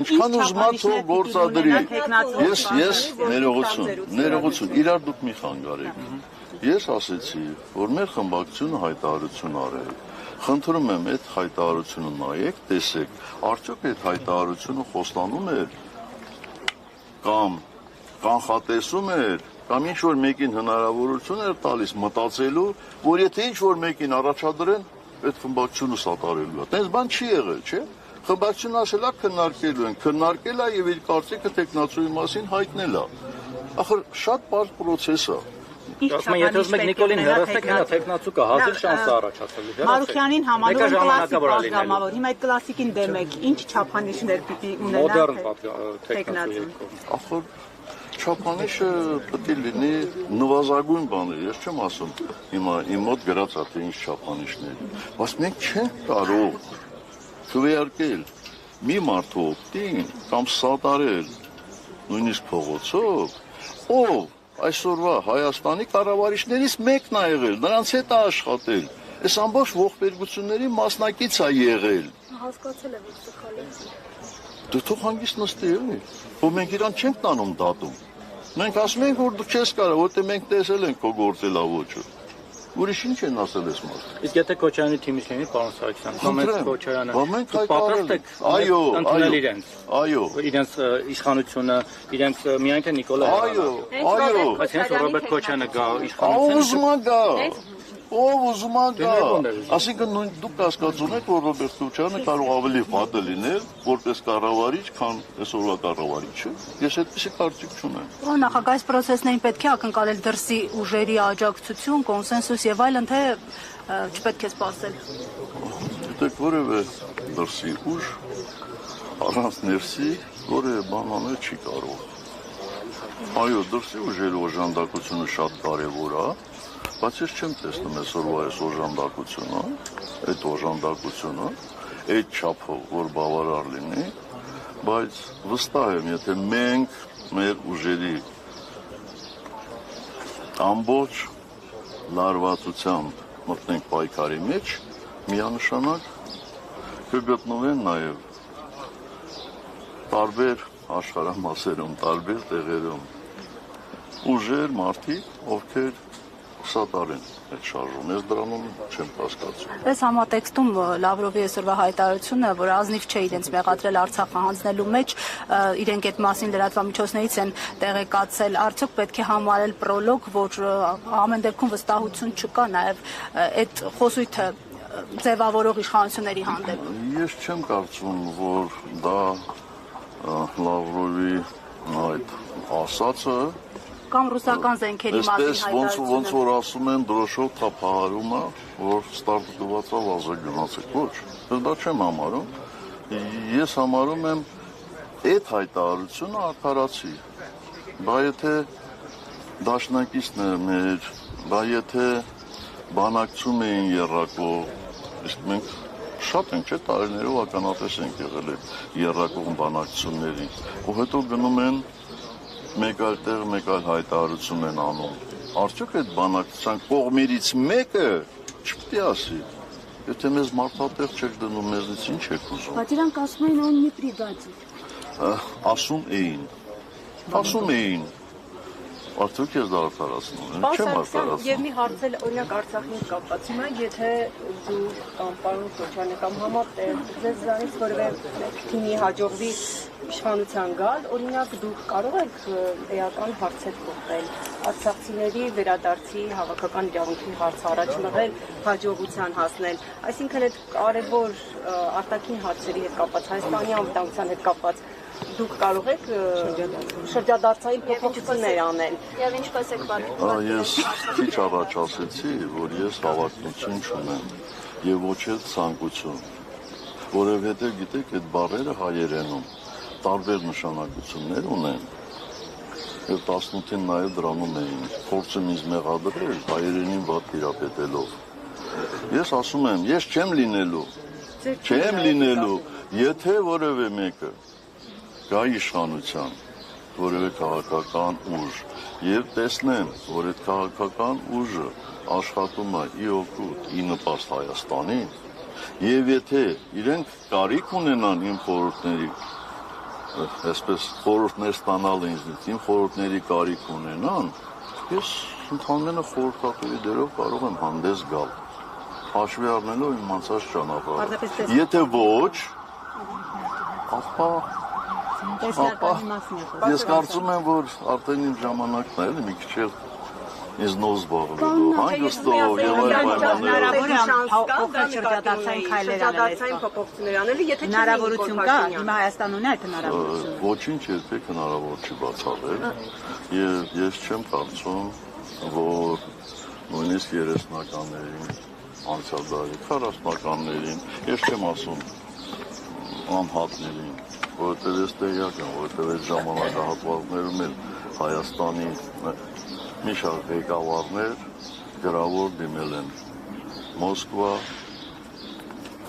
Ինչքան ուզմա թող գործադրի։ Ես ներողություն, իրար դուք մի խանգարեք։ Ես ասեցի, որ մեր խմբակցությունը հայտարարություն արել։ Խնդրում եմ այդ հայտարարությունը նայեք, տեսեք, արդյոք այդ հայտարարությունը խոստանում էր կամ կանխատեսում էր կամ ինչ-որ մեկին հնարավորություն էր տալիս մտածելու, որ եթե ինչ-որ մեկին առաջադրեն, այդ խմբակցությունը սատարելու է։ Տենց բան չի եղել, չէ՞։ Խմբակցությունը ասել է քննարկելու են, քննարկել է եւ իր կարծիքը տեխնացուի մասին հայտնել է։ Ախր շատ բարդ process է։ Ասում եմ, եթե ուզում եք Նիկոլին հեռացեք, հենա տեխնացու կա, հազիվ շանս է առաջացել։ Մարուխյանին համարում կլասիկ պատգամավոր, հիմա այդ կլասիկին դեմ եք, ինչ չափանիշներ պիտի ունենա մոդեռն տեխնացու։ Ախր չափանիշը պետք է լինի նվազագույն բաներ, ես չեմ ասում հիմա իմ մոտ գրած է թե ինչ չափանիշներ, բայց մենք չենք կարող քվեարկել մի մարդու օգտին կամ սատարել նույնիսկ փողոցով, ով այսօրվա Հայաստանի կառավարիչներից մեկն է եղել, նրանց հետ է աշխատել, այս ամբողջ ողբերգությունների մասնակից է եղել։ Հասկացել եմ, որ սխալ է։ Դու թող հանգիստ նստի, էլի, որ մենք իրան չենք տանում դատում։ Մենք ասում ենք, որ դու չես կարող, որտեղ մենք տեսել ենք քո գործելավոճը։ Ուրիշ ինչ են ասել այս մարդը։ Իսկ եթե Քոչարյանի թիմից լինի, պարոն Սարգսյան, comment Քոչարյանը։ Մենք հայտարարել ենք, ընդունել իրենց։ Այո։ Իրենց իշխանությունը, իրենց միայն թե Նիկոլը։ Այո։ Բայց հենց Ռոբերտ Քոչարյանը գա իշխանության։ Ուզում է գա։ Ով ուզում է գա։ Այսինքն դուք կասկածում եք, որ Ռոբերտ Քոչարյանը կարող ավելի վատը լինել, որպես կառավարիչ, քան այսօրվա կառավարիչը։ Ես այդպիսի կարծիք չունեմ։ Նախագահ, այս process-ներին պետք է ակնկալել դրսի ուժերի աջակցություն, կոնսենսուս եւ այլն, թե չպետք է սպասել։ Գիտեք, որևէ դրսի ուժ առանց ներսի որևէ բան անել չի կարող։ Այո, դրսի ուժերի օժանդակությունը շատ կարևոր է, բայց ես չեմ տեսնում այսօրվա այս օժանդակությունը, այդ օժանդակությունը, այդ չափով, որ բավարար լինի, բայց վստահ եմ, եթե մենք մեր ուժերի ամբողջ լարվածությամբ մտնենք պայքարի մեջ, միանշանակ կգտնվեն նաև տարբեր աշխարհամասերում, տարբեր տեղերում ուժեր, մարդիկ, ովքեր սատարեն այդ շարժումը, ես դրանում չեմ կասկածում։ Այս համատեքստում Լավրովի այսօրվա հայտարարությունը, որ ազնիվ չէ իրենց մեղադրել Արցախը հանձնելու մեջ, իրենք այդ մասին լրատվամիջոցներից են տեղեկացել, արդյոք պետք է համարել պրոլոգ, որ ամեն դեպքում վստահություն չկա նաև այդ խոսույթը ձևավորող իշխանությունների հանդեպ։ Ես չեմ կարծում, որ դա Լավրովի այդ ասածը կամ ռուսական զենքերի մասին հայտարարությունը։ Ոնց որ ասում են դրոշով թափահարում է, որ ստարտված է վազը գնացեք, ոչ, դա չեմ համարում, ես համարում եմ այդ հայտարարությունը արդարացի, բա եթե դաշնակիցն է մեր, բա եթե բանակցում էին եռակող, իսկ մենք շատ ենք, չէ, տարիներով ականատես ենք եղել եռակող բանակցությունների, ու հետո գնում են մեկ այլ տեղ, մեկ այլ հայտարարություն են անում։ Արդյոք այդ բանակցության կողմերից մեկը չպետք է ասի, եթե մեզ մարդատեղ չեք դնում, մեզնից ինչ եք ուզում։ Բայց իրանք ասում էին, он не предатель։ Ասում էին։ Արդյոք ես դա արդարացնում, չեմ արդարացնում։ Եվ մի հարցել, օրինակ Արցախի հետ կապված, հիմա եթե դու կամ պարոն Քոչարյանը կամ համատեղ ձեզ զանից որևէ թիմի հաջողվի իշխանության գալ, օրինակ դուք կարող եք էական հարցեր փոխել, արցախցիների վերադարձի հավաքական իրավունքի հարցը առաջ մղել, հաջողության հասնել, այսինքն այդ կարևոր արտաքին հարցերի հետ կապված, Հայաստանի անվտանգության հետ կապված դուք կարող եք շրջադարձային փոփոխություններ անել։ Եվ ինչպես եք պատկերացնում։ Ես քիչ առաջ ասեցի, որ ես հավակնություն չունեմ եւ ոչ էլ ցանկություն, որովհետեւ գիտեք, այդ բառերը հայերենում տարբեր նշանակություններ ունեն։ Եվ 18-ին նաև դրանում էին փորձում ինձ մեղադրել հայերենին վատ տիրապետելով։ Ես ասում եմ, ես չեմ լինելու, եթե որևէ մեկը գա իշխանության, որևէ քաղաքական ուժ, եւ տեսնեմ, որ այդ քաղաքական ուժը աշխատում է ի օգուտ, ի նպաստ Հայաստանի, եւ եթե իրենք կարիք ունենան իմ խորհուրդների, այսպես խորհուրդներ ստանալ ինձնից, իմ խորհուրդների կարիք ունենան, ես ընդհանրապես խորհրդատուի դերով կարող եմ հանդես գալ, հաշվի առնելով իմ անցած ճանապարհը։ Եթե ոչ, ապա ես կարծում եմ, որ արդեն իմ ժամանակն է, էլի մի քիչ էլ ինձ նոր զբաղվելու, հանգստով եւ այլ պայմաններով։ Հնարավորություն կա, հիմա Հայաստան ունի այդ հնարավորությունը։ Ոչինչ երբեք հնարավոր չի բացառել եւ ես չեմ կարծում, որ նույնիսկ 30-ականներին, անցյալ դարի 40-ականներին, ես չեմ ասում անհատներին, որովհետեւ ես տեղյակ եմ, որովհետեւ այդ ժամանակահատվածներում էլ Հայաստանի մի շարք ղեկավարներ գրավոր դիմել են Մոսկվա,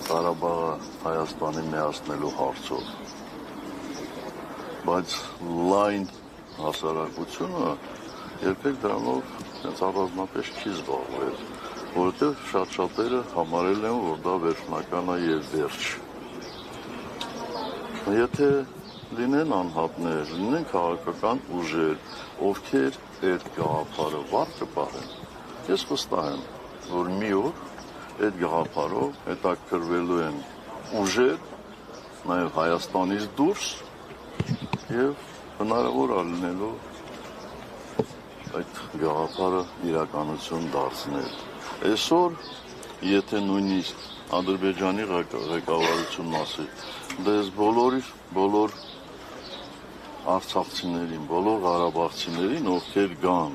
Ղարաբաղը Հայաստանի միացնելու հարցով, բայց լայն հասարակությունը երբեք դրանով հենց առանձնապես չի զբաղվել, որովհետև շատ-շատերը համարել են, որ դա վերջնական է եւ վերջ։ Եթե լինեն անհատներ, լինեն քաղաքական ուժեր, ովքեր այդ գաղափարը վար կպահեն, ես վստահ եմ, որ մի օր այդ գաղափարով հետաքրքրվելու են ուժեր, նաև Հայաստանից դուրս եւ հնարավոր է լինելու այդ գաղափարը իրականություն դարձնել։ Այսօր, եթե նույնիսկ Ադրբեջանի ղեկավարությունն ասի, դե ես բոլոր արցախցիներին, բոլոր ղարաբաղցիներին, ովքեր գան,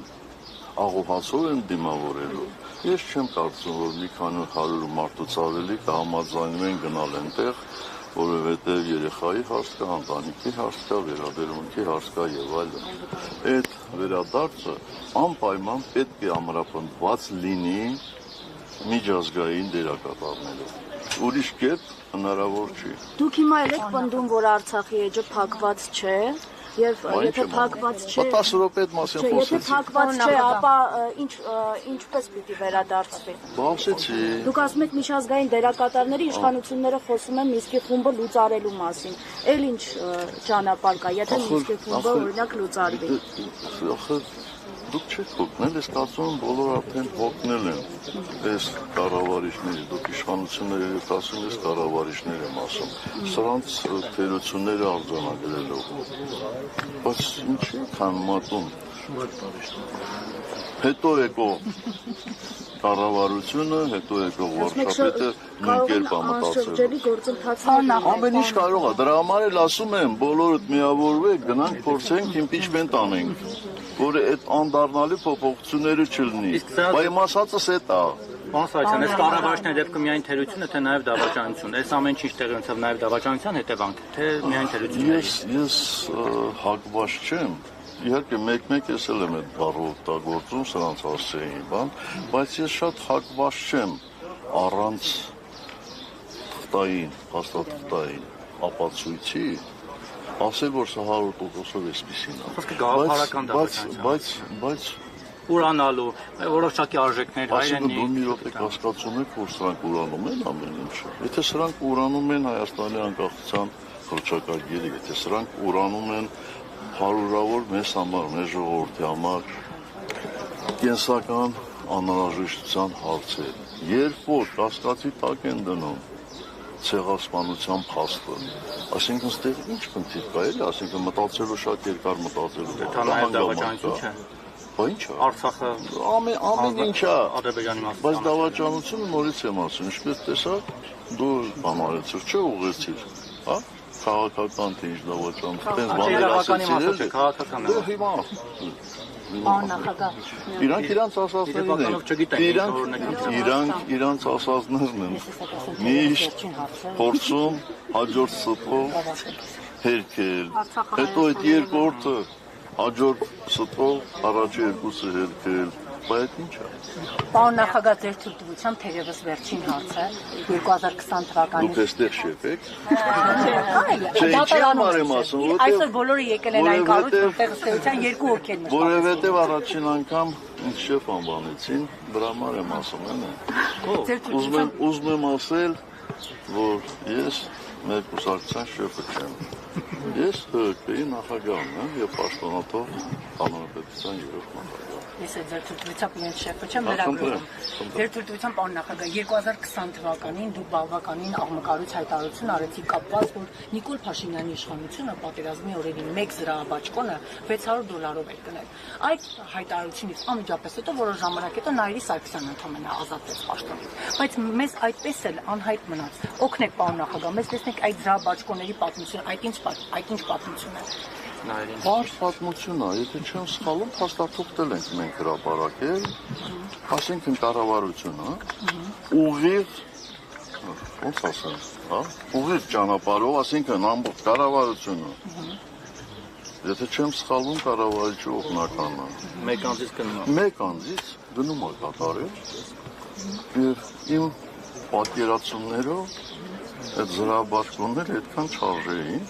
աղոհացով են դիմավորելու։ Ես չեմ կարծում, որ մի քանի 100 մարդուց ավելի կհամաձայնվեն գնալ այնտեղ, որովհետև երեխայի հարց կա, ընտանիքի հարց կա, վերաբերմունքի հարց կա եւ այլն։ Այդ վերադարձը անպայման պետք է ամրապնդված լինի միջազգային դերակատարներով։ Ուրիշ կերպ հնարավոր չի։ Դուք հիմա եք պնդում, որ Արցախի էջը փակված չէ, եւ եթե փակված չէ, 10 րոպե այդ մասին խոսեցի։ Եթե փակված չէ, ապա ինչպես պիտի վերադարձվի։ Բացեցի։ Դուք ասում եք միջազգային դերակատարների իշխանությունները խոսում են Միսկի խումբը լուծարելու մասին։ Էլ ինչ ճանապարհ կա, եթե Միսկի խումբը օրինակ լուծարվի։ Դուք չեք հոգնել, ես կարծում եմ բոլոր արդեն հոգնել են այս կառավարիչների, դուք իշխանությունները եք ասում, ես կառավարիչներ եմ ասում, սրանց թերությունները արձանագրելով, բայց ինչի եք համեմատում, հետո եկող կառավարությունը, հետո եկող վարչապետը նույն կերպ մտածել։ Ամեն ինչ կարող է, դրա համար էլ ասում եմ, բոլորդ միավորվեք, գնանք փորձենք իմպիչմենտ անենք, որ այդ անդառնալի փոփոխությունները չլինի։ Բայց իմ ասածս էդ է։ Պարոն Սարգսյան, այս կառավարիչների դեպքում միայն թերությունը, թե նաև դավաճանություն։ Այս ամեն ինչ տեղի ունեցավ նաև դավաճանության հետևանք, թե միայն թերությունների։ Ես հակված չեմ։ Իհարկե մեկ-մեկ ես էլ եմ այդ բառը օգտագործում սրանց ասեին, բայց ես շատ հակված չեմ առանց թղթային, հաստատթղթային ապացույցի, ասել որ սա 100%-ով էսպիսին է։ Բայց ուրանալու, որոշակի արժեքներ հայրենի։ Դու մի րոպե հասկացում եք, որ սրանք ուրանում են ամեն ինչը։ Եթե սրանք ուրանում են Հայաստանի անկախության հռչակագիրը, եթե սրանք ուրանում են հարյուրավոր մեզ համար, մեր ժողովրդի համար կենսական անհրաժեշտության հարցեր, երբ որ կասկածի տակ են դնում ցեղասպանության փաստը, այսինքն ստեղ ինչ խնդիր կա էլի, այսինքն մտածելու շատ երկար մտածելու։ Դա նաև դավաճանություն չէ։ Բա ինչ է։ Արցախը ամեն ինչ է։ Ադրբեջանի մասը։ Բայց դավաճանությունը նորից եմ ասում, ինչպես տեսա, դու բանալեցիր, չէ՞ ուղեցիր, հա։ Քաղաքական թե ինչ դավաճանություն, տենց բաներ ասեցիր, քաղաքական է։ Հիմա Պարոն նախագահ։ Իրանք իրանց ասածներն են, իրանք ասածներն են, միշտ փորձում հաջորդ ստրով հերքել, հետո այդ երկրորդը հաջորդ ստրով առաջի երկուսը հերքել, բայց ինչ է։ Պարոն նախագահ, ձեր թույլտվությամբ թերևս վերջին հարցը 2020 թվականին։ Դուք էստեղ շեփեք։ Չէ, ինչի համար եմ ասում, այսօր բոլորը եկել են այն կառույց, որտեղ ըստ էության երկու հոգի են նշված։ Որովհետև առաջին անգամ ինձ շեփ անվանեցին, դրա համար եմ ասում, Ձեր թույլտվությամբ ուզում եմ ասել, որ ես մեր կուսակցության շեֆը չեմ։ Ես ՀԿ-ի նախագահն եմ եւ պաշտոնատող հանրապետության երրորդ նախագահ։ Ես այդ ձեր թույլտվությամբ իրենց շեֆը չեմ լրագրողում։ Ձեր թույլտվությամբ պարոն նախագահ 2020 թվականին դուք բավականին աղմկարույց հայտարարություն արեցիք կապված, որ Նիկոլ Փաշինյանի իշխանությունը պատերազմի օրերին 1 զրահաբաճկոնը $600 էր գնել։ Այդ հայտարարությունից անմիջապես հետո որոշ ժամանակ հետո Նայիրի Սարգսյանն ընդհանրապես ազատվեց պաշտոնից։ Բայց մեզ այդպես էլ անհայտ մնաց։ Օգնեք պարոն նախագահ, մեզ տեսնենք այդ զրահաբաճկոնների պատմությունը, այդ ինչ պատմություն է։ Բարձ պատմություն է, եթե չեմ սխալվում, փաստաթուղթել ենք մենք հրապարակել, այսինքն կառավարությունը ուղիղ, ոնց ասեմ, հա, ուղիղ ճանապարհով, այսինքն ամբողջ կառավարությունը, եթե չեմ սխալվում, կառավարիչի օգնականը, Մեկ անձից գնում է կատարել, եւ իմ պատկերացումներով այդ զրահաբաճկոնները այդքան չարժեին,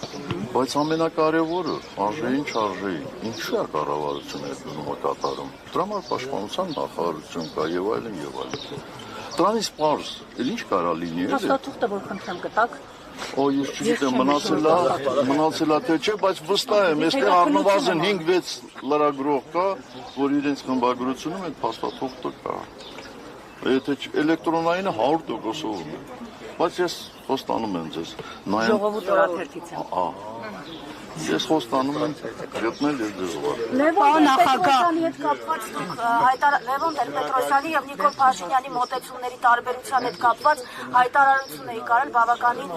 բայց ամենակարևորը արժեին չարժեին։ Ինչու է կառավարությունը այդ գնումը կատարում։ Դրա համար պաշտպանության նախարարություն կա եւ այլն եւ այլն։ Դրանից պարզ, էլ ինչ կարա լինի։ Հաստատուղթը որ խնդրեմ գտակ։ Օ, ես չգիտեմ, մնացել է թե չէ, բայց վստահ եմ, այստեղ առնվազն 5-6 լրագրող կա, որ իրենց խմբագրությունում այդ փաստաթուղթը կա։ Եթե էլեկտրոնայինը 100%-ով է։ Բայց ես խոստանում եմ ձեզ, նայեմ։ Ժողովուրդ օրաթերթից եմ։ Ես խոստանում եմ գտնել եւ ձեզ ուղղել։ Պարոն նախագահ, հետ կապված դուք Լևոն Տեր-Պետրոսյանի եւ Նիկոլ Փաշինյանի մոտեցումների տարբերության հետ կապված հայտարարություն էի կարել բավականին